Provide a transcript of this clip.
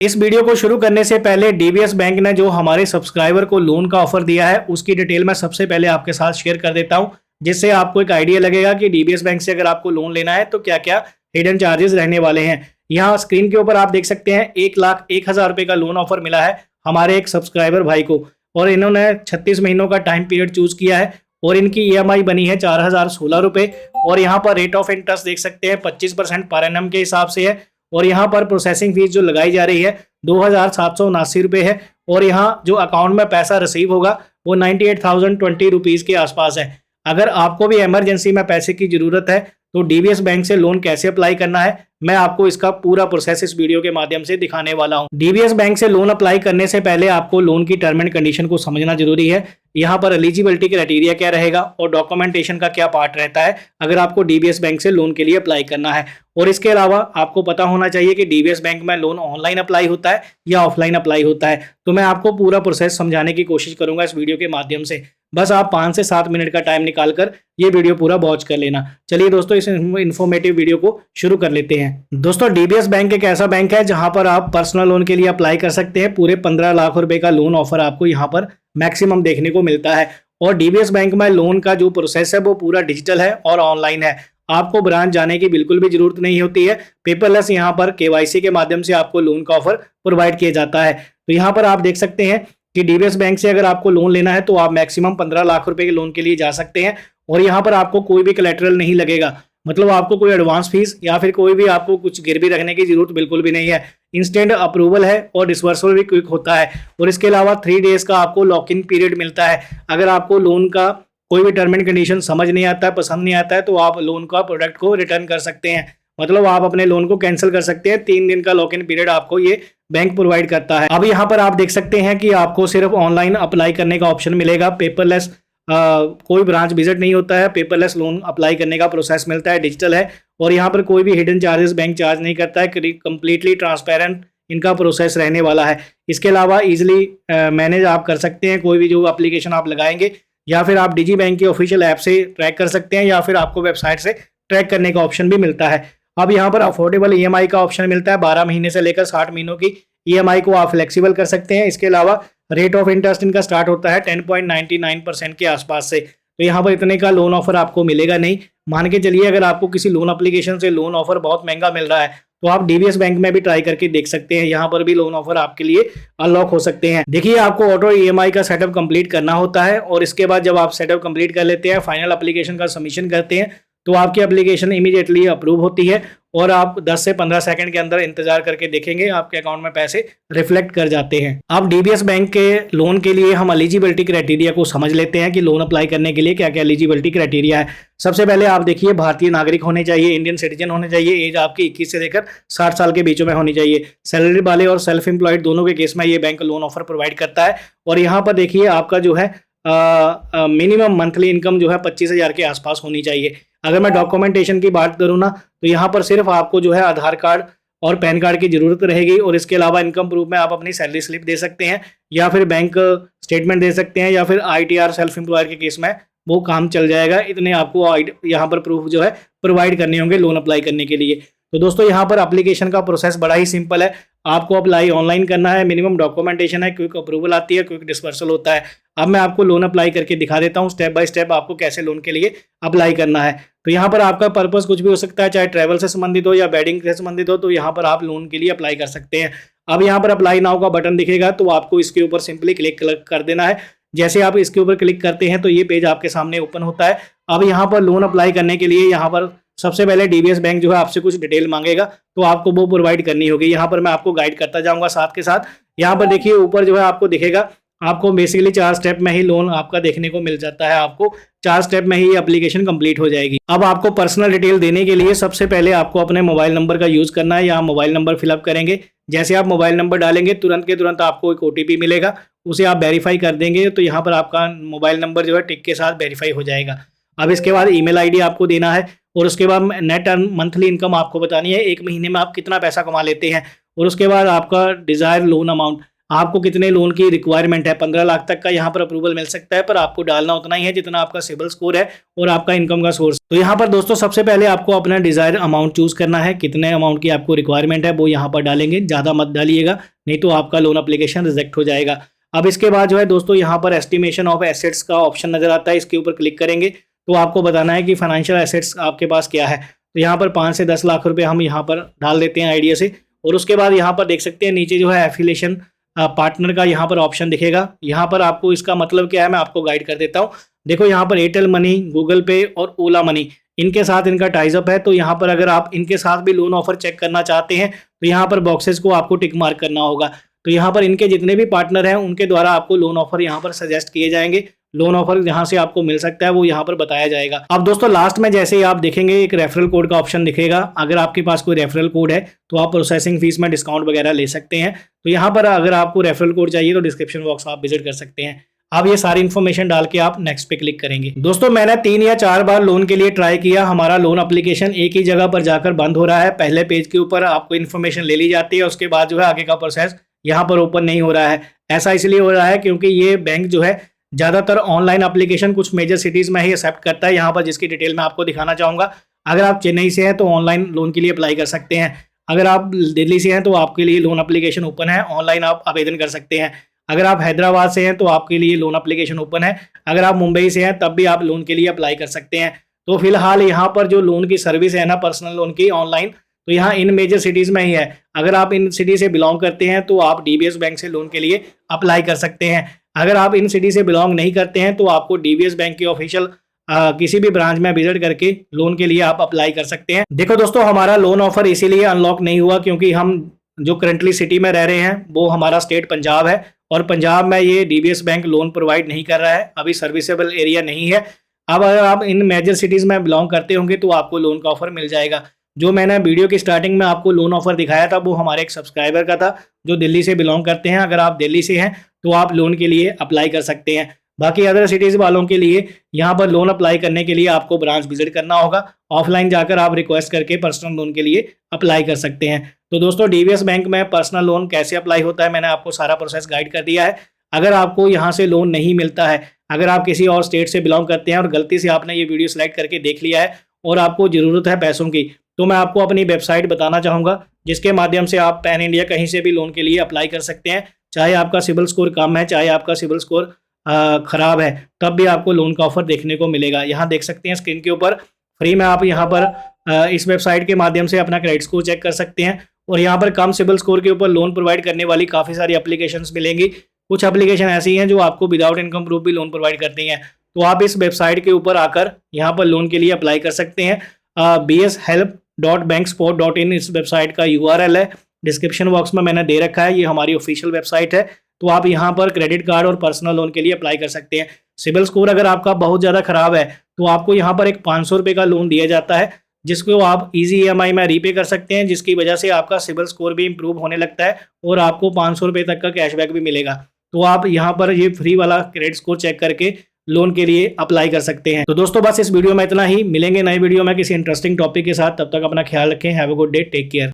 इस वीडियो को शुरू करने से पहले डीबीएस बैंक ने जो हमारे सब्सक्राइबर को लोन का ऑफर दिया है उसकी डिटेल मैं सबसे पहले आपके साथ शेयर कर देता हूं, जिससे आपको एक आइडिया लगेगा कि डीबीएस बैंक से अगर आपको लोन लेना है तो क्या क्या हिडन चार्जेस रहने वाले हैं। यहाँ स्क्रीन के ऊपर आप देख सकते हैं 1,01,000 रुपए का लोन ऑफर मिला है हमारे एक सब्सक्राइबर भाई को, और इन्होंने 36 महीनों का टाइम पीरियड चूज किया है और इनकी ईएमआई बनी है 4,016 रुपए। और यहाँ पर रेट ऑफ इंटरेस्ट देख सकते हैं 25% पर एनम के हिसाब से है, और यहाँ पर प्रोसेसिंग फीस जो लगाई जा रही है 2,779 रुपए है, और यहाँ जो अकाउंट में पैसा रिसीव होगा वो 98,020 रुपीज़ के आसपास है। अगर आपको भी इमरजेंसी में पैसे की जरूरत है तो डीबीएस बैंक से लोन कैसे अप्लाई करना है मैं आपको इसका पूरा प्रोसेस इस वीडियो के माध्यम से दिखाने वाला हूं। डीबीएस बैंक से लोन अप्लाई करने से पहले आपको लोन की टर्म एंड कंडीशन को समझना जरूरी है। यहाँ पर एलिजिबिलिटी क्राइटेरिया क्या रहेगा और डॉक्यूमेंटेशन का क्या पार्ट रहता है अगर आपको डीबीएस बैंक से लोन के लिए अप्लाई करना है। और इसके अलावा आपको पता होना चाहिए कि डीबीएस बैंक में लोन ऑनलाइन अप्लाई होता है या ऑफलाइन अप्लाई होता है। तो मैं आपको पूरा प्रोसेस समझाने की कोशिश करूंगा इस वीडियो के माध्यम से। बस आप 5 से 7 मिनट का टाइम निकालकर ये वीडियो पूरा वॉच कर लेना। चलिए दोस्तों, इस इन्फॉर्मेटिव वीडियो को शुरू कर लेते हैं। दोस्तों, डीबीएस बैंक एक ऐसा बैंक है जहां पर आप पर्सनल लोन के लिए अप्लाई कर सकते हैं। पूरे 15 लाख रुपए का लोन ऑफर आपको यहां पर मैक्सिमम देखने को मिलता है। और डीबीएस बैंक में लोन का जो प्रोसेस है वो पूरा डिजिटल है और ऑनलाइन है। आपको ब्रांच जाने की बिल्कुल भी जरूरत नहीं होती है। पेपरलेस यहाँ पर केवाईसी के माध्यम से आपको लोन का ऑफर प्रोवाइड किया जाता है। तो यहाँ पर आप देख सकते हैं कि डीबीएस बैंक से अगर आपको लोन लेना है तो आप मैक्सिमम 15 लाख रुपए के लोन के लिए जा सकते हैं, और यहाँ पर आपको कोई भी कोलैटरल नहीं लगेगा। मतलब आपको कोई एडवांस फीस या फिर कोई भी आपको कुछ गिरवी रखने की जरूरत बिल्कुल भी नहीं है। इंस्टेंट अप्रूवल है और डिसबर्सल भी क्विक होता है। और इसके अलावा 3 डेज का आपको लॉक इन पीरियड मिलता है। अगर आपको लोन का कोई भी टर्म एंड कंडीशन समझ नहीं आता है, पसंद नहीं आता है, तो आप लोन का प्रोडक्ट को रिटर्न कर सकते हैं। मतलब आप अपने लोन को कैंसिल कर सकते हैं। 3 दिन का लॉक इन पीरियड आपको ये बैंक प्रोवाइड करता है। अब यहाँ पर आप देख सकते हैं कि आपको सिर्फ ऑनलाइन अप्लाई करने का ऑप्शन मिलेगा। पेपरलेस कोई ब्रांच विजिट नहीं होता है। पेपरलेस लोन अप्लाई करने का प्रोसेस मिलता है, डिजिटल है। और यहाँ पर कोई भी हिडन चार्जेस बैंक चार्ज नहीं करता है। कंप्लीटली ट्रांसपेरेंट इनका प्रोसेस रहने वाला है। इसके अलावा इजीली मैनेज आप कर सकते हैं। कोई भी जो एप्लीकेशन आप लगाएंगे या फिर आप डिजी बैंक के ऑफिशियल ऐप से ट्रैक कर सकते हैं, या फिर आपको वेबसाइट से ट्रैक करने का ऑप्शन भी मिलता है। अब यहाँ पर अफोर्डेबल ईएमआई का ऑप्शन मिलता है। 12 महीने से लेकर 60 महीनों की ईएमआई को आप फ्लेक्सिबल कर सकते हैं। इसके अलावा रेट ऑफ इंटरेस्ट इनका स्टार्ट होता है 10.99% के आसपास से। तो यहाँ पर इतने का लोन ऑफर आपको मिलेगा नहीं। मान के चलिए अगर आपको किसी लोन एप्लीकेशन से लोन ऑफर बहुत महंगा मिल रहा है तो आप डीबीएस बैंक में भी ट्राई करके देख सकते हैं। यहाँ पर भी लोन ऑफर आपके लिए अनलॉक हो सकते हैं। देखिए, आपको ऑटो ईएमआई का सेटअप कंप्लीट करना होता है, और इसके बाद जब आप सेटअप कंप्लीट कर लेते हैं, फाइनल एप्लीकेशन का सबमिशन करते हैं, तो आपकी एप्लीकेशन इमीडिएटली अप्रूव होती है और आप 10 से 15 सेकंड के अंदर इंतजार करके देखेंगे आपके अकाउंट में पैसे रिफ्लेक्ट कर जाते हैं। अब डीबीएस बैंक के लोन के लिए हम एलिजिबिलिटी क्राइटेरिया को समझ लेते हैं कि लोन अप्लाई करने के लिए क्या क्या एलिजिबिलिटी क्राइटेरिया है। सबसे पहले आप देखिए, भारतीय नागरिक होने चाहिए, इंडियन सिटीजन होने चाहिए, एज आपकी 21 से लेकर 60 साल के बीचों में होनी चाहिए। सैलरी वाले और सेल्फ एम्प्लॉयड दोनों के केस में ये बैंक लोन ऑफर प्रोवाइड करता है। और यहाँ पर देखिए, आपका जो है मिनिमम मंथली इनकम जो है 25,000 के आसपास होनी चाहिए। अगर मैं डॉक्यूमेंटेशन की बात करूँ ना, तो यहाँ पर सिर्फ आपको जो है आधार कार्ड और पैन कार्ड की जरूरत रहेगी, और इसके अलावा इनकम प्रूफ में आप अपनी सैलरी स्लिप दे सकते हैं, या फिर बैंक स्टेटमेंट दे सकते हैं, या फिर आईटीआर सेल्फ एम्प्लॉयर के केस में वो काम चल जाएगा। इतने आपको यहाँ पर प्रूफ जो है प्रोवाइड करने होंगे लोन अप्लाई करने के लिए। तो दोस्तों, यहाँ पर एप्लीकेशन का प्रोसेस बड़ा ही सिंपल है। आपको अप्लाई ऑनलाइन करना है, मिनिमम डॉक्यूमेंटेशन है, क्विक अप्रूवल आती है, क्विक डिस्बर्सल होता है। अब मैं आपको लोन अप्लाई करके दिखा देता हूँ स्टेप बाय स्टेप आपको कैसे लोन के लिए अप्लाई करना है। तो यहाँ पर आपका पर्पस कुछ भी हो सकता है, चाहे ट्रैवल से संबंधित हो या वेडिंग से संबंधित हो, तो यहाँ पर आप लोन के लिए अप्लाई कर सकते हैं। अब यहाँ पर अप्लाई नाउ का बटन दिखेगा, तो आपको इसके ऊपर सिंपली क्लिक कर देना है। जैसे आप इसके ऊपर क्लिक करते हैं तो ये पेज आपके सामने ओपन होता है। अब यहाँ पर लोन अप्लाई करने के लिए यहाँ पर सबसे पहले डीबीएस बैंक जो है आपसे कुछ डिटेल मांगेगा, तो आपको वो प्रोवाइड करनी होगी। यहाँ पर मैं आपको गाइड करता जाऊंगा साथ के साथ। यहाँ पर देखिए, ऊपर जो है आपको दिखेगा, आपको बेसिकली 4 स्टेप में ही लोन आपका देखने को मिल जाता है। आपको 4 स्टेप में ही एप्लीकेशन कंप्लीट हो जाएगी। अब आपको पर्सनल डिटेल देने के लिए सबसे पहले आपको अपने मोबाइल नंबर का यूज करना है। यहाँ मोबाइल नंबर फिलअप करेंगे। जैसे आप मोबाइल नंबर डालेंगे तुरंत के तुरंत आपको एक ओटीपी मिलेगा, उसे आप वेरीफाई कर देंगे, तो यहाँ पर आपका मोबाइल नंबर जो है टिक के साथ वेरीफाई हो जाएगा। अब इसके बाद ईमेल आईडी आपको देना है, और उसके बाद नेट मंथली इनकम आपको बतानी है, 1 महीने में आप कितना पैसा कमा लेते हैं। और उसके बाद आपका डिजायर लोन अमाउंट आपको कितने लोन की रिक्वायरमेंट है। 15 लाख तक का यहाँ पर अप्रूवल मिल सकता है, पर आपको डालना उतना ही है जितना आपका सिबिल स्कोर है और आपका इनकम का सोर्स। तो यहाँ पर दोस्तों सबसे पहले आपको अपना डिजायर अमाउंट चूज करना है, कितने अमाउंट की आपको रिक्वायरमेंट है वो यहाँ पर डालेंगे, ज़्यादा मत डालिएगा नहीं तो आपका लोन एप्लीकेशन रिजेक्ट हो जाएगा। अब इसके बाद जो है दोस्तों यहाँ पर एस्टिमेशन ऑफ एसेट्स का ऑप्शन नजर आता है, इसके ऊपर क्लिक करेंगे तो आपको बताना है कि फाइनेंशियल एसेट्स आपके पास क्या है। तो यहाँ पर 5 से 10 लाख रुपए हम यहाँ पर डाल देते हैं आइडिया से। और उसके बाद यहाँ पर देख सकते हैं नीचे जो है एफिलिएशन पार्टनर का यहाँ पर ऑप्शन दिखेगा। यहाँ पर आपको इसका मतलब क्या है मैं आपको गाइड कर देता हूँ। देखो यहाँ पर एयरटेल मनी, गूगल पे और ओला मनी, इनके साथ इनका टाइजअप है। तो यहाँ पर अगर आप इनके साथ भी लोन ऑफर चेक करना चाहते हैं तो यहाँ पर बॉक्सेस को आपको टिक मार्क करना होगा। तो यहाँ पर इनके जितने भी पार्टनर हैं उनके द्वारा आपको लोन ऑफर यहाँ पर सजेस्ट किए जाएंगे। लोन ऑफर जहां से आपको मिल सकता है वो यहाँ पर बताया जाएगा। अब दोस्तों लास्ट में जैसे ही आप देखेंगे एक रेफरल कोड का ऑप्शन दिखेगा। अगर आपके पास कोई रेफरल कोड है तो आप प्रोसेसिंग फीस में डिस्काउंट वगैरह ले सकते हैं। तो यहाँ पर अगर आपको रेफरल कोड चाहिए तो डिस्क्रिप्शन बॉक्स आप विजिट कर सकते हैं। अब ये सारी इन्फॉर्मेशन डाल के आप नेक्स्ट पे क्लिक करेंगे। दोस्तों मैंने 3 या 4 बार लोन के लिए ट्राई किया, हमारा लोन एप्लीकेशन एक ही जगह पर जाकर बंद हो रहा है। पहले पेज के ऊपर आपको इन्फॉर्मेशन ले ली जाती है, उसके बाद जो है आगे का प्रोसेस यहाँ पर ओपन नहीं हो रहा है। ऐसा इसलिए हो रहा है क्योंकि ये बैंक जो है ज़्यादातर ऑनलाइन एप्लीकेशन कुछ मेजर सिटीज़ में ही एक्सेप्ट करता है। यहाँ पर जिसकी डिटेल मैं आपको दिखाना चाहूँगा। अगर आप चेन्नई से हैं तो ऑनलाइन लोन के लिए अप्लाई कर सकते हैं। अगर आप दिल्ली से हैं तो आपके लिए लोन एप्लीकेशन ओपन है, ऑनलाइन आप आवेदन कर सकते हैं। अगर आप हैदराबाद से हैं तो आपके लिए लोन एप्लीकेशन ओपन है। अगर आप मुंबई से हैं तब भी आप लोन के लिए अप्लाई कर सकते हैं। तो फिलहाल यहाँ पर जो लोन की सर्विस है ना पर्सनल लोन की ऑनलाइन, तो यहाँ इन मेजर सिटीज़ में ही है। अगर आप इन सिटी से बिलोंग करते हैं तो आप डीबीएस बैंक से लोन के लिए अप्लाई कर सकते हैं। अगर आप इन सिटी से बिलोंग नहीं करते हैं तो आपको डीबीएस बैंक के ऑफिशियल किसी भी ब्रांच में विजिट करके लोन के लिए आप अप्लाई कर सकते हैं। देखो दोस्तों हमारा लोन ऑफर इसीलिए अनलॉक नहीं हुआ क्योंकि हम जो करंटली सिटी में रह रहे हैं वो हमारा स्टेट पंजाब है और पंजाब में ये डीबीएस बैंक लोन प्रोवाइड नहीं कर रहा है, अभी सर्विसेबल एरिया नहीं है। अब अगर आप इन मेजर सिटीज़ में बिलोंग करते होंगे तो आपको लोन का ऑफर मिल जाएगा। जो मैंने वीडियो की स्टार्टिंग में आपको लोन ऑफर दिखाया था वो हमारे एक सब्सक्राइबर का था जो दिल्ली से बिलोंग करते हैं। अगर आप दिल्ली से हैं तो आप लोन के लिए अप्लाई कर सकते हैं। बाकी अदर सिटीज़ वालों के लिए यहाँ पर लोन अप्लाई करने के लिए आपको ब्रांच विजिट करना होगा। ऑफलाइन जाकर आप रिक्वेस्ट करके पर्सनल लोन के लिए अप्लाई कर सकते हैं। तो दोस्तों डीबीएस बैंक में पर्सनल लोन कैसे अप्लाई होता है मैंने आपको सारा प्रोसेस गाइड कर दिया है। अगर आपको यहाँ से लोन नहीं मिलता है, अगर आप किसी और स्टेट से बिलोंग करते हैं और गलती से आपने ये वीडियो सेलेक्ट करके देख लिया है और आपको ज़रूरत है पैसों की, तो मैं आपको अपनी वेबसाइट बताना चाहूँगा जिसके माध्यम से आप पैन इंडिया कहीं से भी लोन के लिए अप्लाई कर सकते हैं। चाहे आपका सिबिल स्कोर कम है, चाहे आपका सिबिल स्कोर ख़राब है, तब भी आपको लोन का ऑफर देखने को मिलेगा। यहाँ देख सकते हैं स्क्रीन के ऊपर फ्री में आप यहाँ पर इस वेबसाइट के माध्यम से अपना क्रेडिट स्कोर चेक कर सकते हैं और यहाँ पर कम सिबिल स्कोर के ऊपर लोन प्रोवाइड करने वाली काफ़ी सारी एप्लीकेशंस मिलेंगी। कुछ एप्लीकेशन ऐसी हैं जो आपको विदाउट इनकम प्रूफ भी लोन प्रोवाइड करती हैं। तो आप इस वेबसाइट के ऊपर आकर यहाँ पर लोन के लिए अप्लाई कर सकते हैं। bshelp.bankspot.in इस वेबसाइट का URL है, डिस्क्रिप्शन बॉक्स में मैंने दे रखा है। ये हमारी ऑफिशियल वेबसाइट है। तो आप यहाँ पर क्रेडिट कार्ड और पर्सनल लोन के लिए अप्लाई कर सकते हैं। सिबिल स्कोर अगर आपका बहुत ज़्यादा खराब है तो आपको यहाँ पर एक 500 रुपये का लोन दिया जाता है जिसको आप इजी EMI में रीपे कर सकते हैं, जिसकी वजह से आपका सिबिल स्कोर भी इंप्रूव होने लगता है और आपको 500 रुपये तक का कैशबैक भी मिलेगा। तो आप यहाँ पर ये फ्री वाला क्रेडिट स्कोर चेक करके लोन के लिए अप्लाई कर सकते हैं। तो दोस्तों बस इस वीडियो में इतना ही, मिलेंगे नए वीडियो में किसी इंटरेस्टिंग टॉपिक के साथ। तब तक अपना ख्याल रखें। Have a good day, take care.